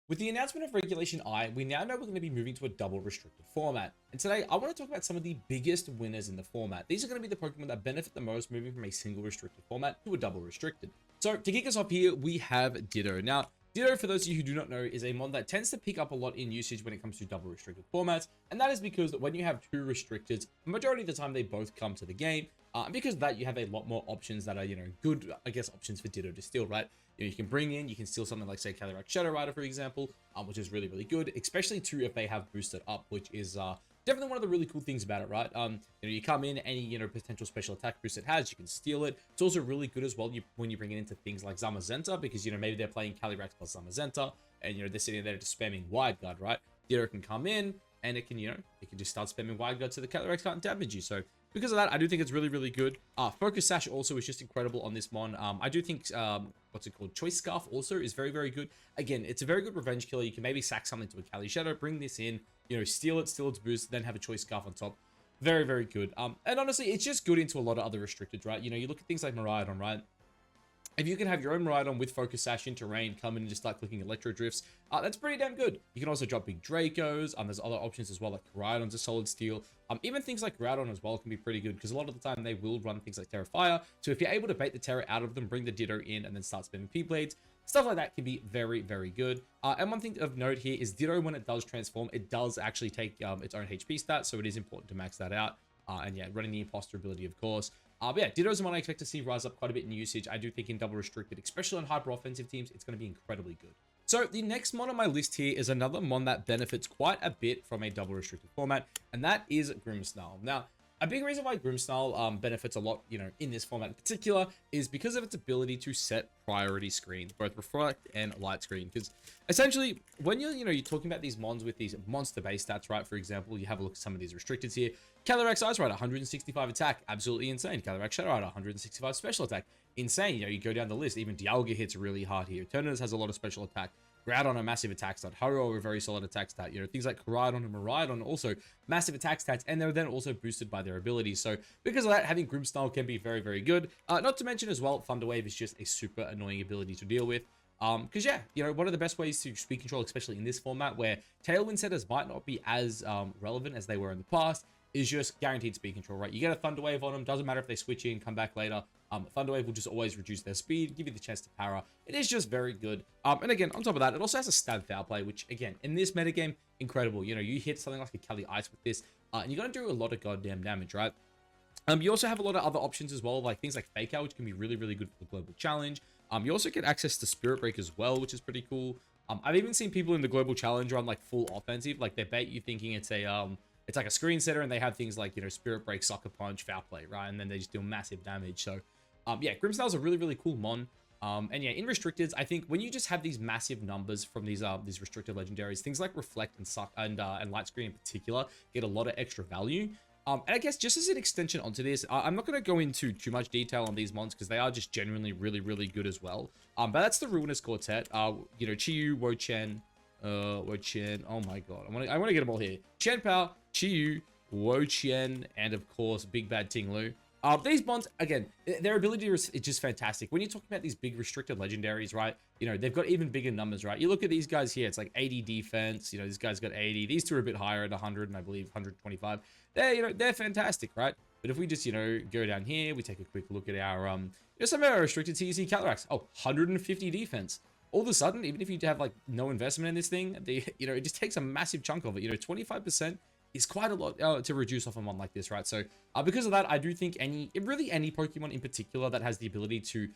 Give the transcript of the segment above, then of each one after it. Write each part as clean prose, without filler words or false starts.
With the announcement of Regulation I, we now know we're going to be moving to a double restricted format. And today, I want to talk about some of the biggest winners in the format. These are going to be the Pokemon that benefit the most moving from a single restricted format to a double restricted. So to kick us off here, we have Ditto. Now, Ditto, for those of you who do not know, is a mod that tends to pick up a lot in usage when it comes to double restricted formats. And that is because when you have two restricteds, the majority of the time they both come to the game. And because of that, you have a lot more options that are, good, I guess, options for Ditto to steal, right? You can bring in, you can steal something like, say, Calyrex Shadow Rider, for example, which is really, really good, especially too if they have boosted up, which is definitely one of the really cool things about it, right? You come in, any, potential special attack boost it has, you can steal it. It's also really good as well when you bring it into things like Zamazenta, because, maybe they're playing Calyrex plus Zamazenta, and, they're sitting there just spamming Wide Guard, right? Ditto can come in, and it can, it can just start spamming Wide Guard so the Calyrex can't damage you, so because of that, I do think it's really, really good. Focus Sash also is just incredible on this mon. I do think, what's it called? Choice Scarf also is very, very good. Again, it's a very good revenge killer. You can maybe sack something to a Cali Shadow, bring this in, steal its boost, then have a Choice Scarf on top. Very, very good. And honestly, it's just good into a lot of other restricted, right? You look at things like Miraidon, right? If you can have your own Miraidon with Focus Sash into terrain, come in and just start clicking Electro Drifts, that's pretty damn good. You can also drop big Dracos. There's other options as well, like Koraidon's a solid steal. Even things like Groudon as well can be pretty good, because a lot of the time they will run things like Terra Fire. So if you're able to bait the Terra out of them, bring the Ditto in, and then start spamming P-Blades, stuff like that can be very, very good. And one thing of note here is Ditto, when it does transform, it does actually take its own HP stats, so it is important to max that out. And yeah, running the imposter ability, of course. But yeah, Ditto's one I expect to see rise up quite a bit in usage. I do think in double restricted, especially on hyper offensive teams, it's going to be incredibly good. So the next mon on my list here is another mon that benefits quite a bit from a double restricted format, and that is Grimmsnarl. Now, a big reason why Grimmsnarl benefits a lot, in this format in particular, is because of its ability to set priority screens, both reflect and light screen. Because essentially, when you're talking about these mons with these monster-based stats, right? For example, you have a look at some of these restricteds here. Calyrex Ice Rider, 165 attack, absolutely insane. Calyrex Shadow Rider, 165 special attack, insane. You go down the list. Even Dialga hits really hard here. Eternatus has a lot of special attack. Groudon, a massive attack stat. Ho-Oh, a very solid attack stat. Things like Koraidon and Miraidon, also massive attack stats, and they're then also boosted by their abilities. So because of that, having Grimmsnarl can be very, very good. Not to mention as well, Thunder Wave is just a super annoying ability to deal with. Because yeah, one of the best ways to speed control, especially in this format where Tailwind setters might not be as relevant as they were in the past, is just guaranteed speed control, right? You get a Thunder Wave on them, doesn't matter if they switch in, come back later. Thunder Wave will just always reduce their speed, give you the chance to para. It is just very good. And again, on top of that, it also has a stab foul play, which again, in this metagame, incredible. You hit something like a Cali Ice with this, and you're going to do a lot of goddamn damage, right? You also have a lot of other options as well, like things like Fake Out, which can be really, really good for the global challenge. You also get access to Spirit Break as well, which is pretty cool. I've even seen people in the global challenge run like full offensive, like they bait you thinking it's a it's like a screen setter, and they have things like Spirit Break, Sucker Punch, Foul Play, right? And then they just deal massive damage. So yeah, Grimmsnarl's a really, really cool mon. And yeah, in restricteds, I think when you just have these massive numbers from these restricted legendaries, things like Reflect and Suck and Light Screen in particular get a lot of extra value. And I guess just as an extension onto this, I'm not going to go into too much detail on these mons because they are just genuinely really, really good as well. But that's the Ruinous Quartet. Chiyu, Wo-Chen, oh my god, I want to get them all here. Chien-Pao, Chiyu, Wo-Chen, and of course, Big Bad Ting-Lu. These mons, again, their ability is just fantastic. When you're talking about these big restricted legendaries, right, they've got even bigger numbers, right? You look at these guys here, it's like 80 defense, this guy's got 80. These two are a bit higher at 100, and I believe 125. They're fantastic, right? But if we just, go down here, we take a quick look at our, some of our restricted TC Calyrex. Oh, 150 defense. All of a sudden, even if you have, like, no investment in this thing, it just takes a massive chunk of it. 25% is quite a lot to reduce off a mon like this, right? So because of that, I do think any Pokemon in particular that has the ability to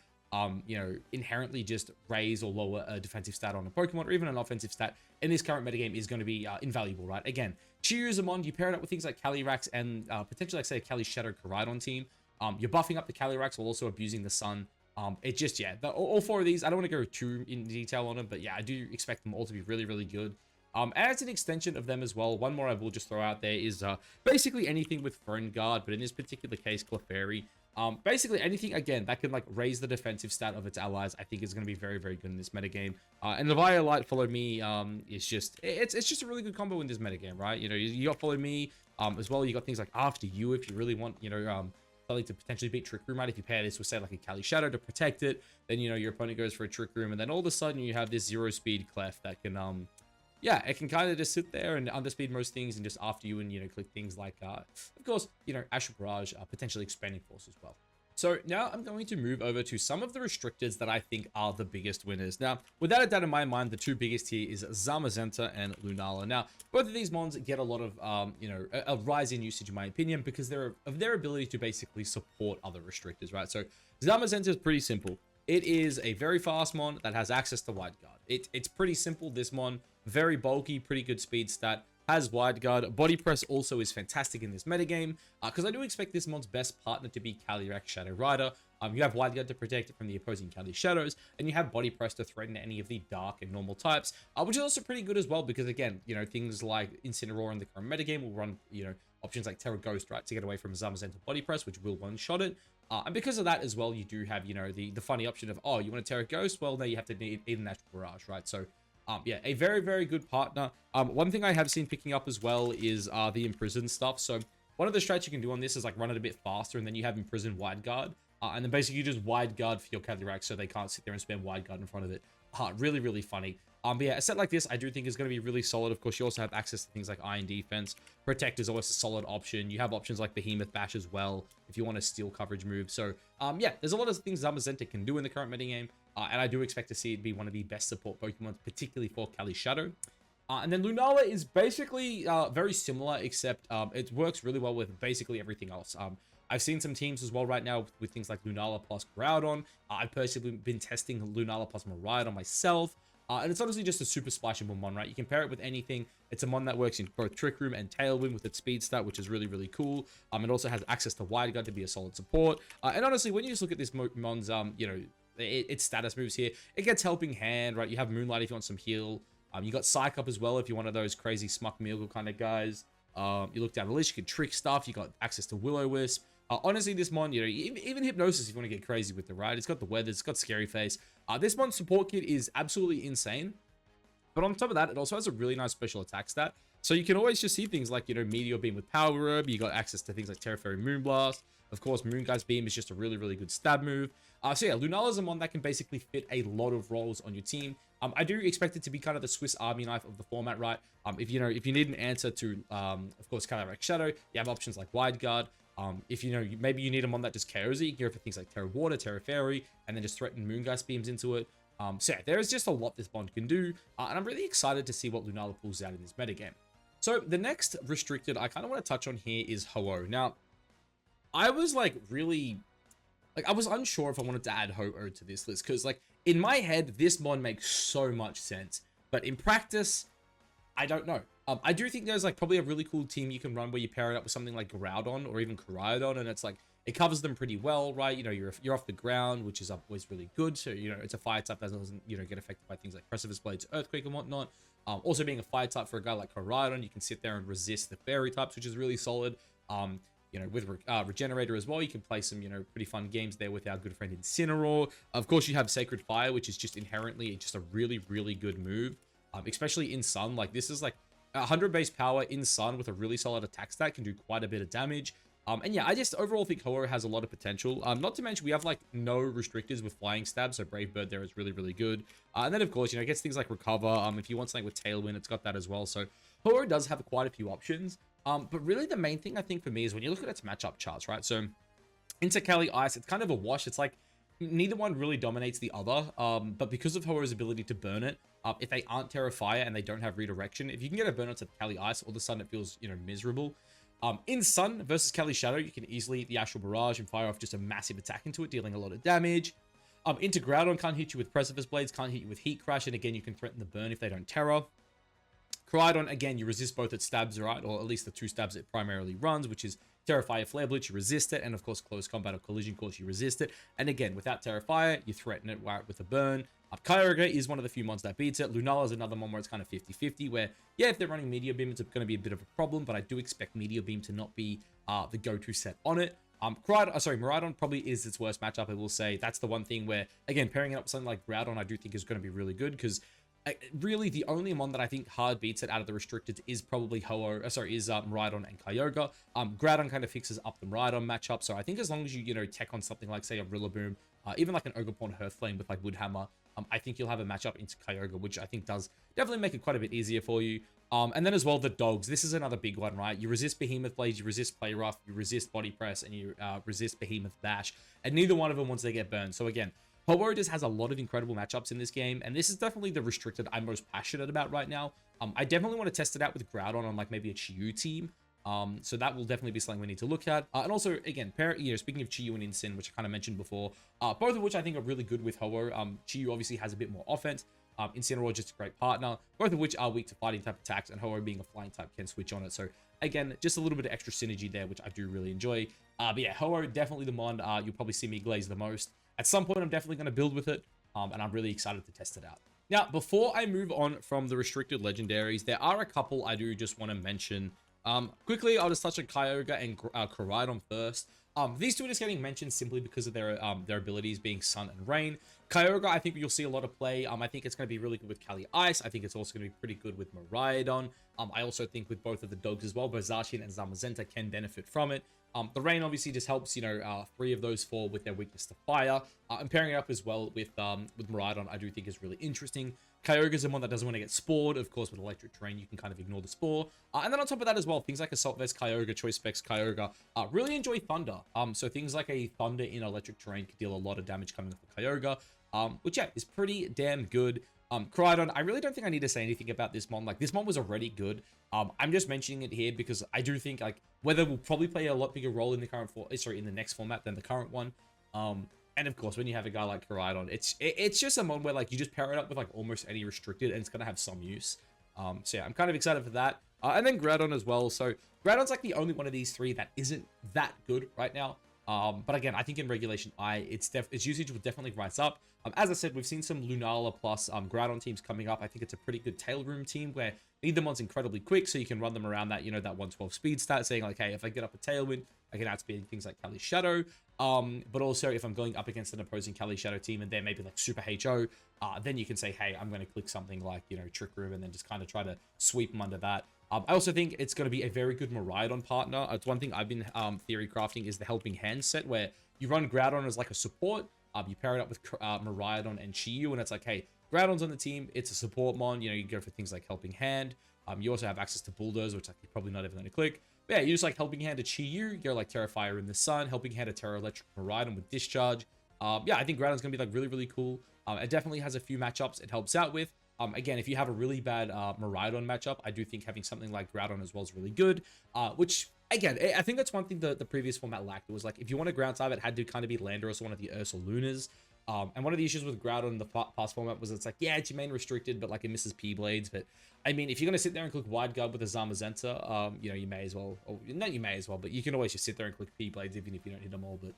inherently just raise or lower a defensive stat on a Pokemon, or even an offensive stat in this current metagame is going to be invaluable, right? Again, Chiyu is a mon, you pair it up with things like Calyrex and potentially, like, say, a Cali Shadow Koraidon team. You're buffing up the Calyrex while also abusing the Sun. It just, yeah, all four of these, I don't want to go too in detail on them, but yeah, I do expect them all to be really, really good. As an extension of them as well, one more I will just throw out there is basically anything with Phone Guard, but in this particular case, Clefairy. Basically anything, again, that can like raise the defensive stat of its allies, I think is going to be very, very good in this metagame. And the Light Follow Me is just, it's just a really good combo in this metagame, right? You got Follow Me as well. You got things like After You if you really want, ability to potentially beat Trick Room, right? If you pair this with, say, like a Kali Shadow to protect it, then, you know, your opponent goes for a Trick Room, and then all of a sudden you have this 0-speed Clef that can, yeah, it can kind of just sit there and underspeed most things and just after you and, you know, click things like, of course, you know, Astral Barrage, potentially Expanding Force as well. So now I'm going to move over to some of the restricteds that I think are the biggest winners. Now, without a doubt in my mind, the two biggest here is Zamazenta and Lunala. Now, both of these mons get a lot of, you know, a rise in usage in my opinion because of their ability to basically support other restrictors, right? So Zamazenta is pretty simple. It is a very fast mon that has access to Wide Guard. It's pretty simple, this mon. Very bulky, pretty good speed stat. Has Wide Guard. Body Press also is fantastic in this metagame, because I do expect this mon's best partner to be Calyrex Shadow Rider. You have Wide Guard to protect it from the opposing Kali Shadows, and you have Body Press to threaten any of the dark and normal types, which is also pretty good as well, because again, you know, things like Incineroar in the current metagame will run, you know, options like Terra Ghost, right, to get away from Zamazenta Body Press, which will one-shot it. And because of that as well, you do have, you know, the funny option of, oh, you want a Terra Ghost? Well, now you have to need an Astral Barrage, right? So, yeah, a very, very good partner. One thing I have seen picking up as well is the Imprison stuff. So one of the strats you can do on this is like run it a bit faster, and then you have Imprison Wide Guard. And then basically you just Wide Guard for your Calyrex so they can't sit there and spam Wide Guard in front of it. Really, really funny. But yeah, a set like this I do think is going to be really solid. Of course, you also have access to things like Iron Defense. Protect is always a solid option. You have options like Behemoth Bash as well if you want a steal coverage move. So yeah, there's a lot of things Zamazenta can do in the current metagame. And I do expect to see it be one of the best support Pokemon, particularly for Kali Shadow. And then Lunala is basically very similar, except it works really well with basically everything else. I've seen some teams as well right now with things like Lunala plus Groudon. I've personally been testing Lunala plus Miraidon myself. And it's honestly just a super splashable mon, right? You can pair it with anything. It's a mon that works in both Trick Room and Tailwind with its speed stat, which is really, really cool. It also has access to Wide Guard to be a solid support. And honestly, when you just look at this mon's, you know, its status moves here, it gets Helping Hand, right? You have Moonlight if you want some heal. You got Psych Up as well if you're one of those crazy Smuck Meagle kind of guys. You look down the list, you can Trick stuff. You got access to Will-O-Wisp. Honestly, this mon, you know, even Hypnosis if you want to get crazy with the right. It's got the Weather, it's got Scary Face. This mon's support kit is absolutely insane. But on top of that, it also has a really nice special attack stat. So you can always just see things like, you know, Meteor Beam with Power Herb. You got access to things like Terra Fairy Moonblast. Of course, Moongeist Beam is just a really, really good stab move. So yeah, Lunala is a mon that can basically fit a lot of roles on your team. I do expect it to be kind of the Swiss Army knife of the format, right? If you need an answer to, of course, Calyrex Shadow, you have options like Wide Guard. If you know, maybe you need a mon that just KOs it, you can go for things like Terra Water, Terra Fairy, and then just threaten Moongeist Beams into it. So yeah, there is just a lot this mon can do, and I'm really excited to see what Lunala pulls out in this metagame. So the next restricted I kind of want to touch on here is Ho-Oh. Now, I was like really, like I was unsure if I wanted to add Ho-Oh to this list, because like in my head, this mon makes so much sense, but in practice, I don't know. I do think there's like probably a really cool team you can run where you pair it up with something like Groudon or even Koraidon, and it's like it covers them pretty well, right? You know, you're off the ground, which is always really good. So you know, it's a fire type that doesn't, you know, get affected by things like Precipice Blades, Earthquake, and whatnot. Also being a fire type for a guy like Koraidon, you can sit there and resist the fairy types, which is really solid. You know, with Regenerator as well, you can play some, you know, pretty fun games there with our good friend Incineroar. Of course, you have Sacred Fire, which is just inherently just a really, really good move, especially in Sun. Like this is like 100 base power in Sun with a really solid attack stat can do quite a bit of damage. And yeah, I just overall think Ho-Oh has a lot of potential. Not to mention we have like no restrictors with flying stabs, so Brave Bird there is really, really good. And then of course, you know, it gets things like Recover. If you want something with Tailwind, it's got that as well. So Ho-Oh does have quite a few options. But really the main thing I think for me is when you look at its matchup charts, right? So into Kali Ice, it's kind of a wash. It's like neither one really dominates the other. But because of Ho-Oh's ability to burn it, if they aren't Terra Fire and they don't have redirection, if you can get a burn onto Kali Ice, all of a sudden it feels, you know, miserable. In Sun versus Kali Shadow, you can easily hit the Astral Barrage and fire off just a massive attack into it, dealing a lot of damage. Into Groudon, can't hit you with Precipice Blades, can't hit you with Heat Crash, and again, you can threaten the burn if they don't Terra. Koraidon, again, you resist both its stabs, right? Or at least the two stabs it primarily runs, which is Terra Fire, Flare Blitz, you resist it, and of course, Close Combat or Collision Course, you resist it. And again, without Terra Fire, you threaten it with a burn. Kyogre is one of the few mons that beats it. Lunala is another mon where it's kind of 50-50, where, yeah, if they're running Meteor Beam, it's going to be a bit of a problem, but I do expect Meteor Beam to not be the go-to set on it. Miraidon probably is its worst matchup, I will say. That's the one thing where, again, pairing it up with something like Groudon, I do think is going to be really good, because Really, the only one that I think hard beats it out of the restricted is probably Miraidon and Kyogre. Groudon kind of fixes up the Miraidon matchup, so I think as long as you tech on something like, say, a Rillaboom, even like an Ogerpon Hearthflame with like Woodhammer, I think you'll have a matchup into Kyogre, which I think does definitely make it quite a bit easier for you. And then as well, the dogs. This is another big one, right? You resist Behemoth Blades, you resist Play Rough, you resist Body Press, and you resist Behemoth Bash. And neither one of them once they get burned. So again, Ho-Oh just has a lot of incredible matchups in this game, and this is definitely the restricted I'm most passionate about right now. I definitely want to test it out with Groudon on like maybe a Chi-Yu team. So that will definitely be something we need to look at. And also, again, speaking of Chi-Yu and Incin, which I kind of mentioned before, both of which I think are really good with Ho-Oh. Chi-Yu obviously has a bit more offense. Incineroar just a great partner, both of which are weak to fighting type attacks, and Ho-Oh being a flying type can switch on it. So again, just a little bit of extra synergy there, which I do really enjoy. But yeah, Ho-Oh definitely the mon you'll probably see me glaze the most. At some point, I'm definitely going to build with it, and I'm really excited to test it out. Now, before I move on from the restricted legendaries, there are a couple I do just want to mention. Quickly, I'll just touch on Kyogre and Koraidon first. These two are just getting mentioned simply because of their abilities being Sun and Rain. Kyogre, I think you'll see a lot of play. I think it's going to be really good with Kali Ice. I think it's also going to be pretty good with Miraidon. I also think with both of the dogs as well, both Zacian and Zamazenta can benefit from it. The Rain obviously just helps, 3 of those 4 with their weakness to fire. And pairing it up as well with Miraidon, I do think is really interesting. Kyogre is the one that doesn't want to get spored. Of course, with electric terrain, you can kind of ignore the spore. And then on top of that as well, things like Assault Vest Kyogre, Choice Specs Kyogre really enjoy Thunder. So things like a Thunder in electric terrain could deal a lot of damage coming off the Kyogre, which, yeah, is pretty damn good. Koraidon, I really don't think I need to say anything about this mon. Like, this mon was already good. I'm just mentioning it here because I do think, like, Weather will probably play a lot bigger role in the in the next format than the current one. And of course, when you have a guy like Koraidon, it's just a mon where, like, you just pair it up with, like, almost any restricted, and it's gonna have some use. So yeah, I'm kind of excited for that. And then Groudon as well. So Groudon's like the only one of these 3 that isn't that good right now. But again, I think in Regulation I, its usage will definitely rise up. As I said, we've seen some Lunala plus Groudon teams coming up. I think it's a pretty good tail room team where neither one's incredibly quick, so you can run them around that, that 112 speed stat, saying like, hey, if I get up a Tailwind, I can outspeed things like Kali Shadow. But also if I'm going up against an opposing Kali Shadow team and they're maybe like super HO, then you can say, hey, I'm going to click something like, Trick Room and then just kind of try to sweep them under that. I also think it's going to be a very good Miraidon partner. It's one thing I've been theory crafting is the Helping Hand set, where you run Groudon as like a support. You pair it up with Miraidon and Chi-Yu, and it's like, hey, Groudon's on the team. It's a support mon. You go for things like Helping Hand. You also have access to Bulldoze, which like, you're probably not ever going to click. But yeah, you just like Helping Hand to Chi-Yu. You go like Terrafire in the Sun. Helping Hand to Terra Electric Miraidon with Discharge. Yeah, I think Groudon's going to be like really, really cool. It definitely has a few matchups it helps out with. Again, if you have a really bad Miraidon matchup, I do think having something like Groudon as well is really good. Which, again, I think that's one thing the previous format lacked. It was like, if you want a ground type, it had to kind of be Landorus or one of the Ursalunas. And one of the issues with Groudon in the past format was it's like, yeah, it's your main restricted, but like it misses P-Blades. But I mean, if you're going to sit there and click Wide Guard with a Zamazenta, you may as well, or not you may as well, but you can always just sit there and click P-Blades even if you don't hit them all. But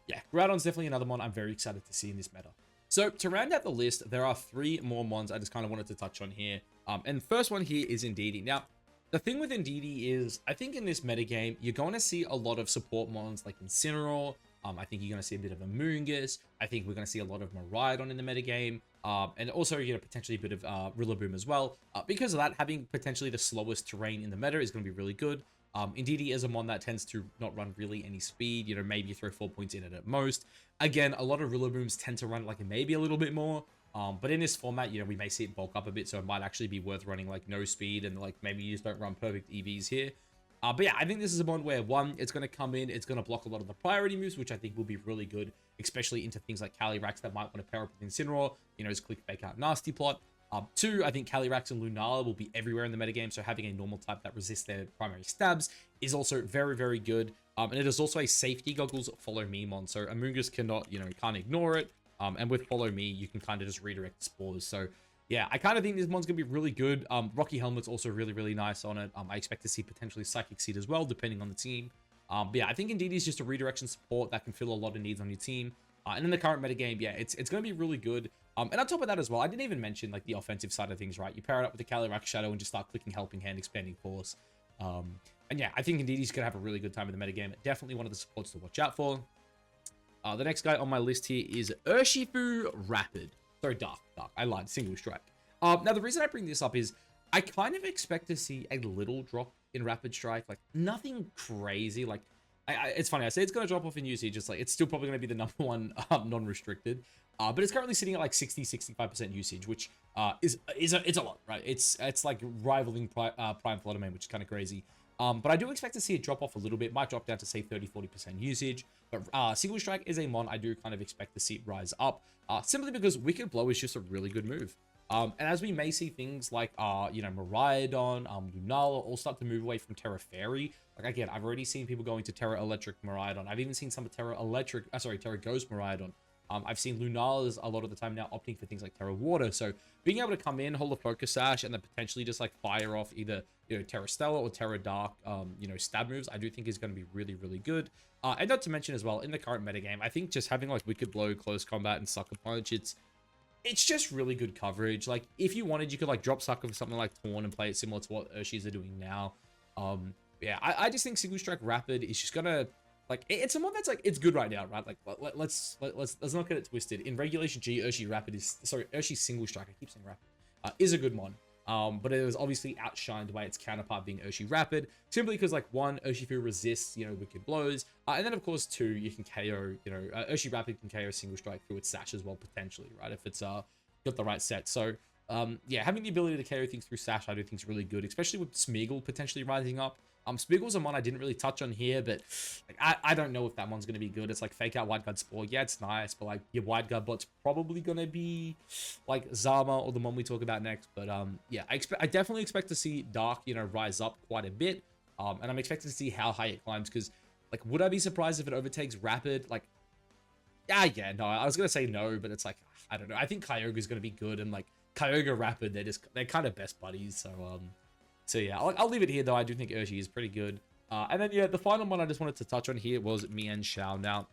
yeah, Groudon's definitely another one I'm very excited to see in this meta. So to round out the list, there are 3 more mons I just kind of wanted to touch on here. And the first one here is Indeedee. Now, the thing with Indeedee is, I think in this metagame, you're going to see a lot of support mons like Incineroar. I think you're going to see a bit of Amoonguss. I think we're going to see a lot of Miraidon in the metagame. And also, potentially a bit of Rillaboom as well. Because of that, having potentially the slowest terrain in the meta is going to be really good. Indeedee is a mon that tends to not run really any speed, maybe you throw 4 points in it at most. Again, a lot of Rillabooms tend to run like maybe a little bit more, but in this format, we may see it bulk up a bit, so it might actually be worth running like no speed and like maybe you just don't run perfect EVs here. But yeah, I think this is a mon where one, it's going to come in, it's going to block a lot of the priority moves, which I think will be really good, especially into things like Calyrex that might want to pair up with Incineroar, as click fake out nasty plot. 2, I think Calyrex and Lunala will be everywhere in the metagame, so having a normal type that resists their primary stabs is also very, very good. And it is also a safety goggles follow me mon, so Amoonguss cannot, can't ignore it. And with follow me, you can kind of just redirect spores. So yeah, I kind of think this mon's gonna be really good. Rocky Helmet's also really, really nice on it. I expect to see potentially Psychic Seed as well, depending on the team. But yeah, I think Indeedee is just a redirection support that can fill a lot of needs on your team. And in the current metagame, yeah, it's going to be really good. And on top of that as well, I didn't even mention like the offensive side of things, right? You pair it up with the Calyrex Shadow and just start clicking Helping Hand, Expanding Force. And yeah, I think Indeedee's going to have a really good time in the metagame. Definitely one of the supports to watch out for. The next guy on my list here is Urshifu Rapid. Sorry, Dark. I lied. Single Strike. Now the reason I bring this up is I kind of expect to see a little drop in Rapid Strike, like nothing crazy. Like, it's funny, I say it's going to drop off in usage. It's like, it's still probably going to be the number one non-restricted. But it's currently sitting at like 60-65% usage, which it's a lot, right? It's like rivaling Prime Floodamane, which is kind of crazy. But I do expect to see it drop off a little bit. Might drop down to say 30-40% usage. But Single Strike is a mon I do kind of expect to see it rise up, simply because Wicked Blow is just a really good move. And as we may see things like, you know, Miraidon, Lunala all start to move away from Terra Fairy. Like, again, I've already seen people going to Terra Electric Miraidon. I've even seen some of Terra Ghost Miraidon. I've seen Lunalas a lot of the time now opting for things like Terra Water. So being able to come in, hold a Focus Sash, and then potentially just like fire off either, you know, Terra Stella or Terra Dark, you know, stab moves, I do think is going to be really, really good. And not to mention as well, in the current metagame, I think just having like Wicked Blow, Close Combat, and Sucker Punch, it's just really good coverage. Like, if you wanted, you could like drop Sucker for something like Torn and play it similar to what Urshis are doing now. Yeah, I just think Single Strike Rapid is just gonna, like, it's a mod that's like, it's good right now, right? Like, let's not get it twisted. In Regulation G, Urshi Single Strike, I keep saying Rapid, is a good mod. But it was obviously outshined by its counterpart being Urshi Rapid, simply because, like, one, Urshifu resists, you know, Wicked Blows, and then of course two, you can KO, you know, Urshi Rapid can KO Single Strike through its Sash as well, potentially, right, if it's got the right set. So yeah, having the ability to KO things through Sash I do think is really good, especially with Smeagol potentially rising up. Smeagol's a mon I didn't really touch on here, but like, I don't know if that one's going to be good. It's like Fake Out Wide Guard Spore. Yeah, it's nice, but like your Wide Guard bot's probably going to be like Zama or the one we talk about next. But yeah, I definitely expect to see Dark, you know, rise up quite a bit. And I'm expecting to see how high it climbs, because like, would I be surprised if it overtakes Rapid? Like, yeah, no, I was going to say no, but it's like, I don't know. I think Kyogre's going to be good, and like Kyogre Rapid, they're kind of best buddies. So yeah, I'll leave it here, though. I do think Urshi is pretty good. And then, yeah, the final one I just wanted to touch on here was Mienshao. Now,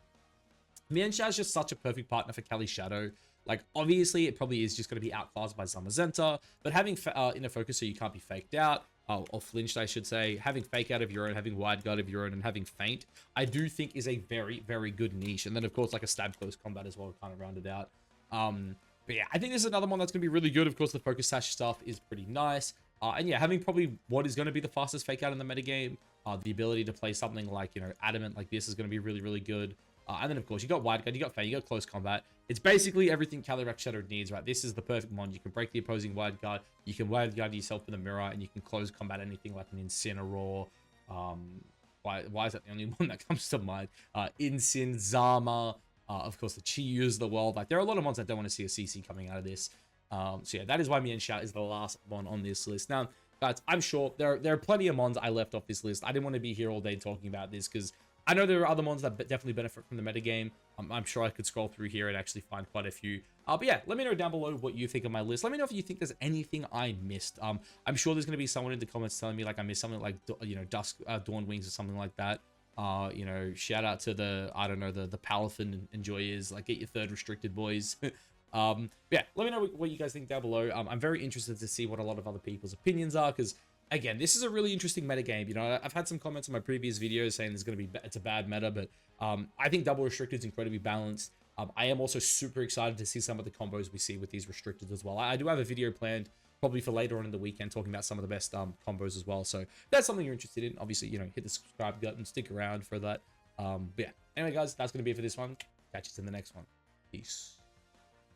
Mienshao is just such a perfect partner for Cali Shadow. Like, obviously, it probably is just going to be outclassed by Zamazenta, but having Inner Focus so you can't be faked out, or flinched, I should say, having Fake Out of your own, having Wide Guard of your own, and having Feint, I do think is a very, very good niche. And then, of course, like a Stab Close Combat as well to kind of round it out. But yeah, I think this is another one that's going to be really good. Of course, the Focus Sash stuff is pretty nice. And yeah, having probably what is going to be the fastest fake out in the metagame, the ability to play something like, you know, Adamant like this is going to be really, really good. And then, of course, you got Wide Guard, you got Feint, you got Close Combat. It's basically everything Calyrex Shadow needs, right? This is the perfect mon. You can break the opposing Wide Guard, you can Wide Guard yourself with a Mirror, and you can Close Combat anything like an Incineroar. Why is that the only one that comes to mind? Incin, Zama, of course, the Chiyus of the world. Like, there are a lot of mons that don't want to see a CC coming out of this. So yeah, that is why Mienshao is the last one on this list. Now, guys, I'm sure there are plenty of mons I left off this list. I didn't want to be here all day talking about this, because I know there are other mons that definitely benefit from the metagame. I'm sure I could scroll through here and actually find quite a few. But yeah, let me know down below what you think of my list. Let me know if you think there's anything I missed. I'm sure there's going to be someone in the comments telling me like I missed something like, you know, Dawn Wings or something like that. You know, shout out to the, I don't know, the Palafin enjoyers. Like, get your third restricted, boys. Yeah, let me know what you guys think down below. I'm very interested to see what a lot of other people's opinions are, because again, this is a really interesting meta game. You know, I've had some comments on my previous videos saying it's a bad meta, but I think double restricted is incredibly balanced. I am also super excited to see some of the combos we see with these restricted as well. I do have a video planned probably for later on in the weekend talking about some of the best combos as well. So if that's something you're interested in, obviously, you know, hit the subscribe button, stick around for that. But yeah, anyway, guys, that's going to be it for this one. Catch you in the next one. Peace.